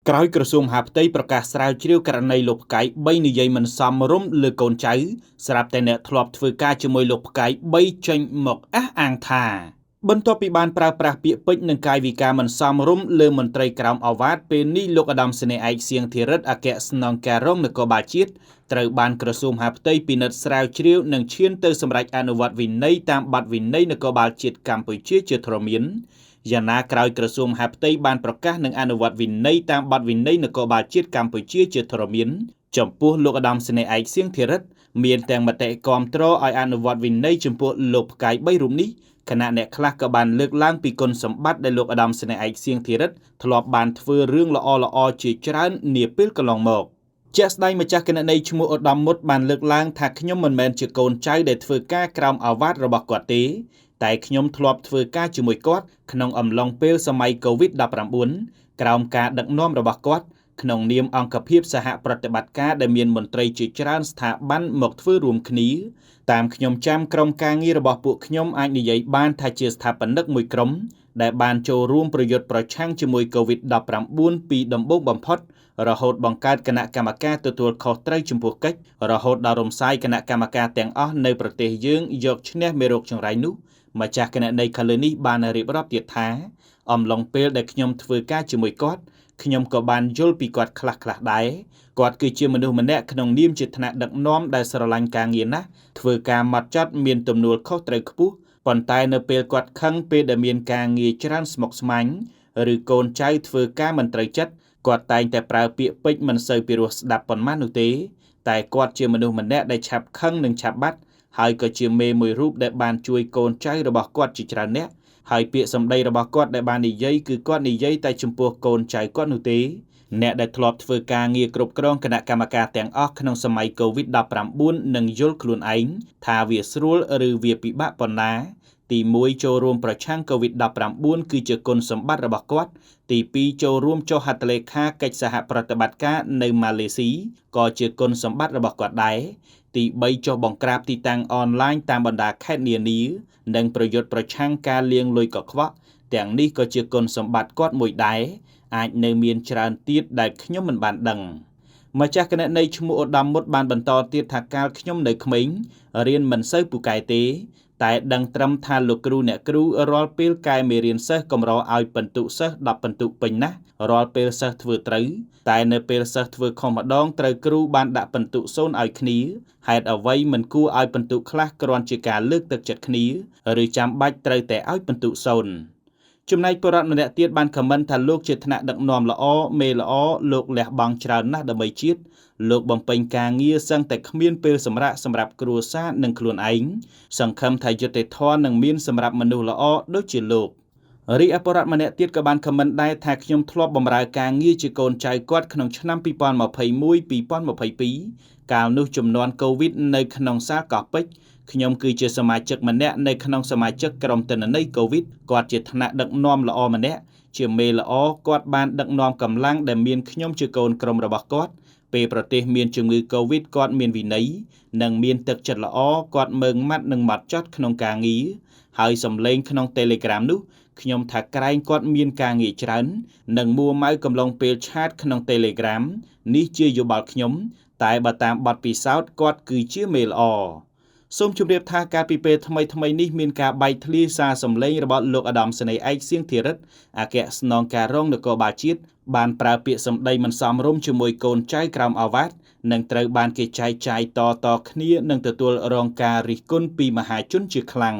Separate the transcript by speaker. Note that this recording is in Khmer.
Speaker 1: ក្រោយក្រសួងមហាផ្ទៃប្រកាសស្រាវជ្រាវករណីលោកផ្កាយ3និយាយមិនសមរម្យលើកូនចៅស្រាប់តែអ្នកធ្លាប់ធ្វើការជាមួយលោកផ្កាយ3ចេញមកអះអាងថាបន្ទាប់ពីបានប្រើប្រាស់ពាក្យពេចន៍និងកាយវិការមិនសមរម្យលើមន្ត្រីក្រមអាវ៉ាតពេលនេះលោកឧត្តមសេនីយ៍ឯកសៀងធីរិទ្ធអគ្គស្នងការរងនគរបាលជាតិត្រូវបានក្រសួងមហាផ្ទៃពិនិត្យស្រាវជ្រាវនិងឈានទៅសម្រេចអនុវត្តវិន័យតាមបទវិន័យនគរបាលជាតិកម្ពុជាជាធរមានយ៉ាងណាក្រោយក្រសួងមហាផ្ទៃបានប្រកាសនឹងអនុវត្តវិន័យតាមបទវិន័យនគរបាលជាតិកម្ពុជាជាធរមានចំពោះលោកឧត្តមសេនីយ៍ឯកសៀងធីរិទ្ធមានទាំងមតិគាំទ្រឲ្យអនុវត្តវិន័យចំពោះលោកផ្កាយ3រូបនេះគណៈអ្នកខ្លះក៏បានលើកឡើងពីគុណសម្បត្តិដែលលោកឧត្តមសេនីយ៍ឯកសៀងធីរិទ្ធធ្លាប់បានធ្វើរឿងល្អៗជាច្រើននាពេលកន្លងមកជាក់ស្ដែងម្ចាស់គណនីឈ្មោះឧត្តមមុតបានលើកឡើងថាខ្ញុំមិនមែនជាកូនចៅដែលធ្វើការក្រោមអាវ៉ាតរបស់គាត់ទេតែខ្ញុំធ្លាប់ធ្វើការជាមួយគាត់ក្នុងអំឡុងពេលសម័យ COVID-19 ក្រោមការដឹកនាំរបស់គាត់ក្នុងនាមអង្គភាពសហប្រតិបត្តិការដែលមានមន្ត្រីជាច្រើនស្ថាប័នមកធ្វើរួមគ្នាតាមខ្ញុំចាំក្រុមការងាររបស់ពួកខ្ញុំអាចនិយាយបានថាជាស្ថាបនិកមួយក្រុមដែលបានចូលរួមប្រយុទ្ធប្រឆាំងជាមួយ COVID-19 ពីដំបូងបំផុតរហូតបង្កើតគណៈកម្មការទទួលខុសត្រូវចំពោះកិច្ចរហូតដល់រំសាយគណៈកម្មការទាំងអស់នៅប្រទេសយើងយកឈ្នះមេរោគចង្រៃនោះម្ចាស់គណនីខាងលើនេះបានរៀបរាប់ទៀតថាអំឡុងពេលដែលខ្ញុំធ្វើការជាមួយគាត់ខ្ញុំក៏បានយល់ពីគាត់ខ្លះៗដែរគាត់គឺជាមនុស្សម្នាក់ក្នុងនាមជាថ្នាក់ដឹកនាំដែលស្រឡាញ់ការងារណាស់ធ្វើការម៉ត់ចត់មានទំនួលខុសត្រូវខ្ពស់ប៉ុន្តែនៅពេលគាត់ខឹងពេលដែលមានការងារច្រើនស្មុគស្មាញឬកូនចៅធ្វើការមិនត្រូវចិត្តគាត់តែងតែប្រើពាក្យពេចន៍មិនសូវពីរោះស្ដាប់ប៉ុន្មាននោះទេតែគាត់ជាមនុស្សម្នាក់ដែលឆាប់ខឹងនិងឆាប់បាត់ហើយក៏ជាមេមួយរូបដែលបានជួយកូនចៅរបស់គាត់ជាច្រើននាក់ហើយពាក្យសម្ដីរបស់គាត់ដែលបាននិយាយគឺគាត់និយាយតែចំពោះកូនចៅគាត់នោះទេអ្នកដែលធ្លាប់ធ្វើការងារគ្រប់គ្រងគណៈកម្មការទាំងអស់ក្នុងសម័យ COVID-19 នឹងយល់ខ្លួនឯងថាវាស្រួលឬវាពិបាកប៉ុណ្ណាទី1ចូលរួមប្រឆាំង COVID-19 គឺជាគុណសម្បត្តិរបស់គាត់ទី2ចូលរួមចុះហត្ថលេខាកិច្ចសហប្រតិបត្តិការនៅម៉ាឡេស៊ីក៏ជាគុណសម្បត្តិរបស់គាត់ដែរទី3ចុះបង្ក្រាបទីតាំងអនឡាញតាមបណ្ដាខេត្តនានានិងប្រយុទ្ធប្រឆាំងការលាងលុយកខ្វក់ទាំងនេះក៏ជាគុណសម្បត្តិគាត់មួយដែរអាចនៅមានច្រើនទៀតដែលខ្ញុំមិនបានដឹងម្ចាស់គណនីឈ្មោះឧត្តមមុតបានបន្តទៀតថាកាលខ្ញុំនៅក្មេងរៀនមិនសូវពូកែទេតែដឹងត្រឹមថាលោកគ្រូអ្នកគ្រូរាល់ពេលកែមេរៀនសិស្សកម្រឲ្យពិន្ទុសិស្ស10ពិន្ទុពេញណាស់រាល់ពេលសិស្សធ្វើត្រូវតែនៅពេលសិស្សធ្វើខុសម្ដងត្រូវគ្រូបានដាក់ពិន្ទុ0ឲ្យគ្នាហេតុអ្វីមិនគួរឲ្យពិន្ទុខ្លះគ្រាន់ជាការលើកទឹកចិត្តគ្នាឬចាំបាច់ត្រូវតែឲ្យពិន្ទុ0ចំណែកបរិវត្តម្នាក់ទៀតបានខមមិនថាលោកជាថ្នាក់ដឹកនាំល្អមេល្អលោកលះបង់ច្រើនណាស់ដើម្បីជាតិលោកបំពេញការងារសឹងតែគ្មានពេលសម្រាកសម្រាប់គ្រួសារនិងខ្លួនឯងសង្ឃឹមថាយុត្តិធម៌នឹងមានសម្រាប់មនុស្សល្អដូចជាលោករីឯបរិវត្តម្នាក់ទៀតក៏បានខមមិនដែរថាខ្ញុំធ្លាប់បម្រើការងារជាកូនចៅគាត់ក្នុងឆ្នាំ2021-2022កាលនោះជំនាន់កូវីដនៅក្នុងសាលកោះពេជ្រខ្ញុំគឺជាសមាជិកម្នាក់នៅក្នុងសមាជិកក្រុមទិន្នន័យ COVID គាត់ជាថ្នាក់ដឹកនាំល្អម្នាក់ជាមេល្អគាត់បានដឹកនាំកម្លាំងដែលមានខ្ញុំជាកូនក្រុមរបស់គាត់ពេលប្រទេសមានជំងឺ COVID គាត់មានវិន័យនិងមានទឹកចិត្តល្អគាត់មើងម៉ាត់និងម៉ត់ចត់ក្នុងការងារហើយសម្លេងក្នុង Telegram នោះខ្ញុំថាក្រែងគាត់មានការងារច្រើននិងមួម៉ៅកំឡុងពេលឆាតក្នុង Telegram នេះជាយោបល់ខ្ញុំតែបើតាមបទពិសោធន៍គាត់គឺជាមេល្អសូមជម្រាបថាកាលពីពេលថ្មីនេះមានការបែកធ្លាយសារសម្លេងរបស់លោកឧត្តមសេនីយ៍ឯកសៀងធីរិទ្ធអគ្គស្នងការរងនគរបាលជាតិបានប្រើពាក្យសម្ដីមិនសមរម្យជាមួយកូនចៅក្រោមអាវ៉ាតនិងត្រូវបានគេចែកចាយតគ្នានិងទទួលរងការរិះគន់ពីមហាជនជាខ្លាំង